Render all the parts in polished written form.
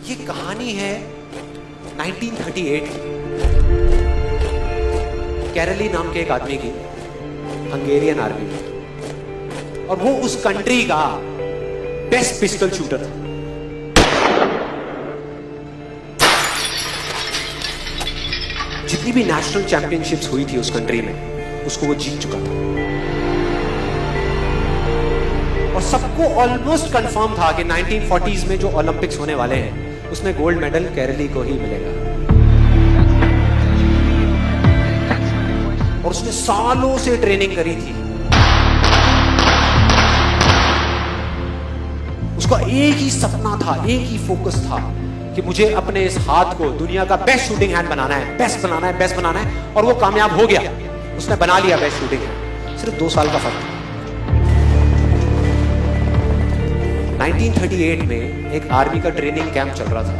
ये कहानी है 1938 की, कैरली नाम के एक आदमी की, हंगेरियन आर्मी में, और वो उस कंट्री का बेस्ट पिस्टल शूटर था। जितनी भी नेशनल चैंपियनशिप्स हुई थी उस कंट्री में, उसको वो जीत चुका था। और सबको ऑलमोस्ट कंफर्म था कि 1940s में जो ओलंपिक्स होने वाले हैं उसमें गोल्ड मेडल कैरली को ही मिलेगा। और उसने सालों से ट्रेनिंग करी थी। उसका एक ही सपना था, एक ही फोकस था कि मुझे अपने इस हाथ को दुनिया का बेस्ट शूटिंग हैंड बनाना है, बेस्ट बनाना है, बेस्ट बनाना है। और वो कामयाब हो गया, उसने बना लिया बेस्ट शूटिंग हैंड। सिर्फ 2 साल का फर्क था। 1938 में एक आर्मी का ट्रेनिंग कैंप चल रहा था।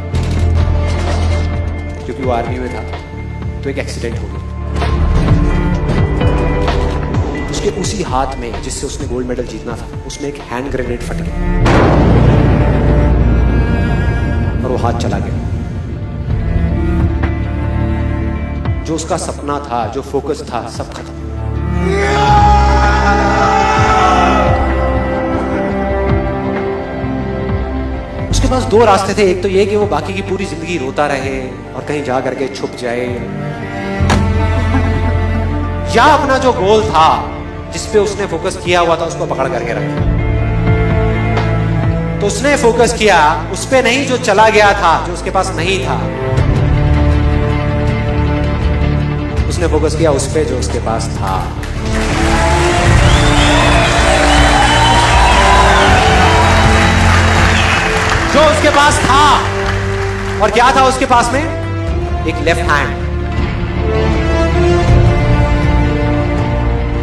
क्योंकि वो आर्मी में था तो एक एक्सीडेंट हो गया। उसके उसी हाथ में जिससे उसने गोल्ड मेडल जीतना था, उसमें एक हैंड ग्रेनेड फट गया और वो हाथ चला गया। जो उसका सपना था, जो फोकस था, सब खत्म। उसके पास 2 रास्ते थे। एक तो ये कि वो बाकी की पूरी जिंदगी रोता रहे और कहीं जा करके छुप जाए, या अपना जो गोल था जिस पे उसने फोकस किया हुआ था उसको पकड़ करके रखे। तो उसने फोकस किया उस पे नहीं जो चला गया था, जो उसके पास नहीं था। उसने फोकस किया उस पे जो उसके पास था। जो उसके पास था, और क्या था उसके पास में? एक लेफ्ट हैंड,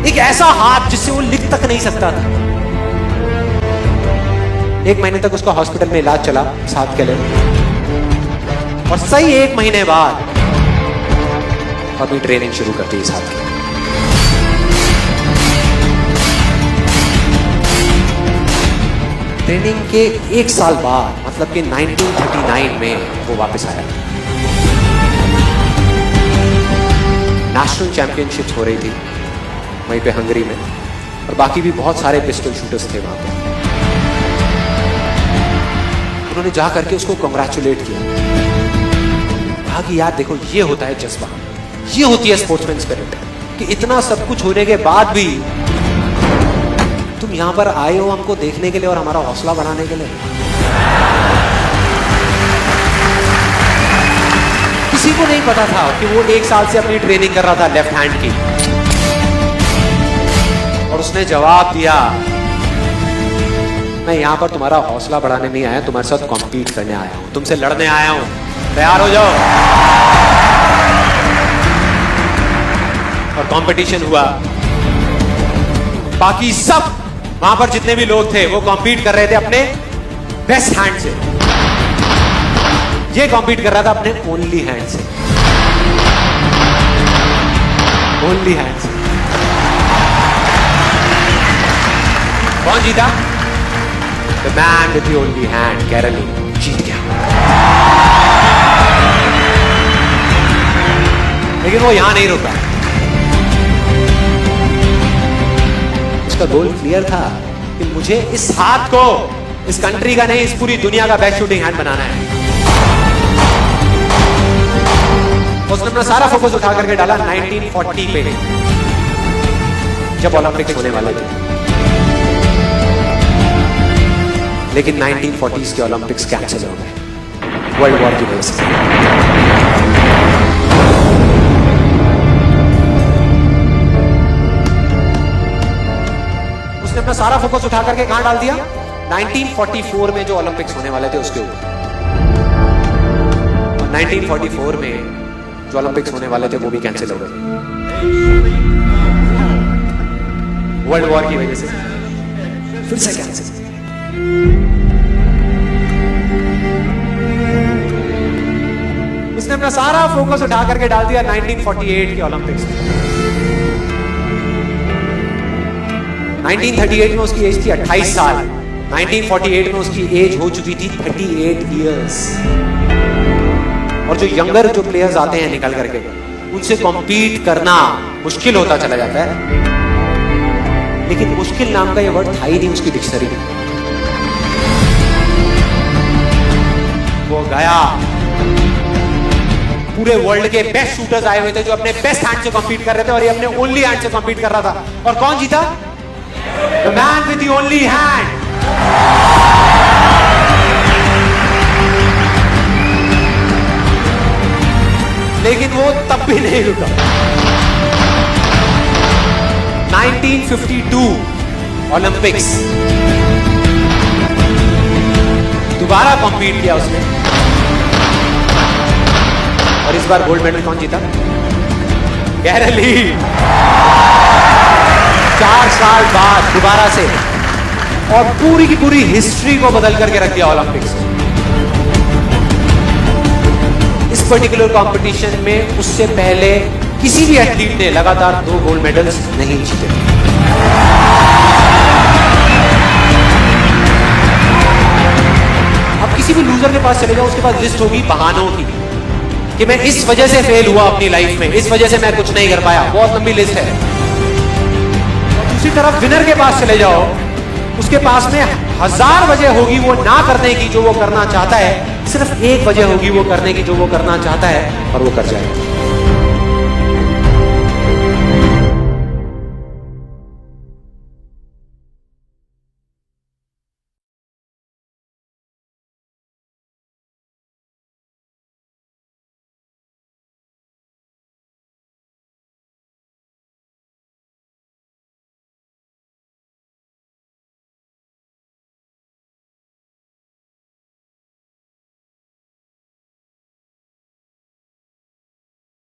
एक ऐसा हाथ जिससे वो लिख तक नहीं सकता था। 1 महीने तक उसका हॉस्पिटल में इलाज चला इस हाथ के लिए, और सही 1 महीने बाद अपनी ट्रेनिंग शुरू करती इस हाथ की। ट्रेनिंग के 1 साल बाद, मतलब कि 1939 में वो वापस आया। नेशनल चैंपियनशिप्स हो रही थी वहीं पे हंगरी में, और बाकी भी बहुत सारे पिस्टल शूटर्स थे वहां पे। उन्होंने जा करके उसको कांग्रेचुलेट किया, कहा कि यार देखो, ये होता है जज्बा, ये होती है स्पोर्ट्समैन स्पिरिट, कि इतना सब कुछ होने के बाद भी तुम यहां पर आए हो हमको देखने के लिए और हमारा हौसला बढ़ाने के लिए। किसी को नहीं पता था कि वो 1 साल से अपनी ट्रेनिंग कर रहा था लेफ्ट हैंड की, और उसने जवाब दिया, मैं यहां पर तुम्हारा हौसला बढ़ाने नहीं आया, तुम्हारे साथ कॉम्पीट करने आया हूं, तुमसे लड़ने आया हूं, तैयार हो जाओ। और कंपटीशन हुआ। बाकी सब वहां पर जितने भी लोग थे वो कॉम्पीट कर रहे थे अपने बेस्ट हैंड से। ये कॉम्पीट कर रहा था अपने ओनली हैंड से, ओनली हैंड से। कौन जीता? The man with the only hand, कैरली जीत गया। लेकिन वो यहां नहीं रुका। उसका गोल क्लियर था कि मुझे इस हाथ को इस कंट्री का नहीं, इस पूरी दुनिया का बेस्ट शूटिंग हैंड बनाना है। उसने अपना सारा फोकस उठा करके डाला 1940 पे, जब ओलंपिक्स होने वाले थे। लेकिन 1940s के ओलंपिक्स कैंसिल हो गए वर्ल्ड वॉर की वजह से। उसने अपना सारा फोकस उठा करके कहां डाल दिया? 1944 में जो ओलंपिक्स होने वाले थे उसके ऊपर। और 1944 में जो ओलंपिक्स होने वाले थे वो भी कैंसिल हो गए वर्ल्ड वॉर की वजह से। फिर से कैंसिल। उसने अपना सारा फोकस उठा करके डाल दिया 1948 के ओलंपिक्स में। 1938 में उसकी एज थी 28 साल, 1948 में उसकी एज हो चुकी थी 38 इयर्स। और जो यंगर जो प्लेयर्स आते हैं निकल करके, उनसे कॉम्पीट करना मुश्किल होता चला जाता है। लेकिन मुश्किल नाम का ये वर्ड था ही नहीं उसकी डिक्शनरी में। वो गया, पूरे वर्ल्ड के बेस्ट शूटर्स आए हुए थे जो अपने बेस्ट हैंड से कॉम्पीट कर रहे थे, और ये अपने ओनली हैंड से कॉम्पीट कर रहा था। और कौन जीता? The man with the only hand. लेकिन वो तब भी नहीं रुका। 1952 ओलंपिक्स, दोबारा कॉम्पीट किया उसने, और इस बार गोल्ड मेडल कौन जीता? गैरल ली। 4 साल बाद दोबारा से, और पूरी की पूरी हिस्ट्री को बदल करके रख दिया ओलंपिक्स। इस पर्टिकुलर कंपटीशन में उससे पहले किसी भी एथलीट ने लगातार 2 गोल्ड मेडल्स नहीं जीते। अब किसी भी लूजर के पास चले जाओ, उसके पास लिस्ट होगी बहानों की कि मैं इस वजह से फेल हुआ अपनी लाइफ में, इस वजह से मैं कुछ नहीं कर पाया। बहुत लंबी लिस्ट है। और दूसरी तरफ विनर के पास चले जाओ, उसके पास में 1000 वजह होगी वो ना करने की जो वो करना चाहता है, सिर्फ एक वजह होगी वो करने की जो वो करना चाहता है, और वो कर जाएगा।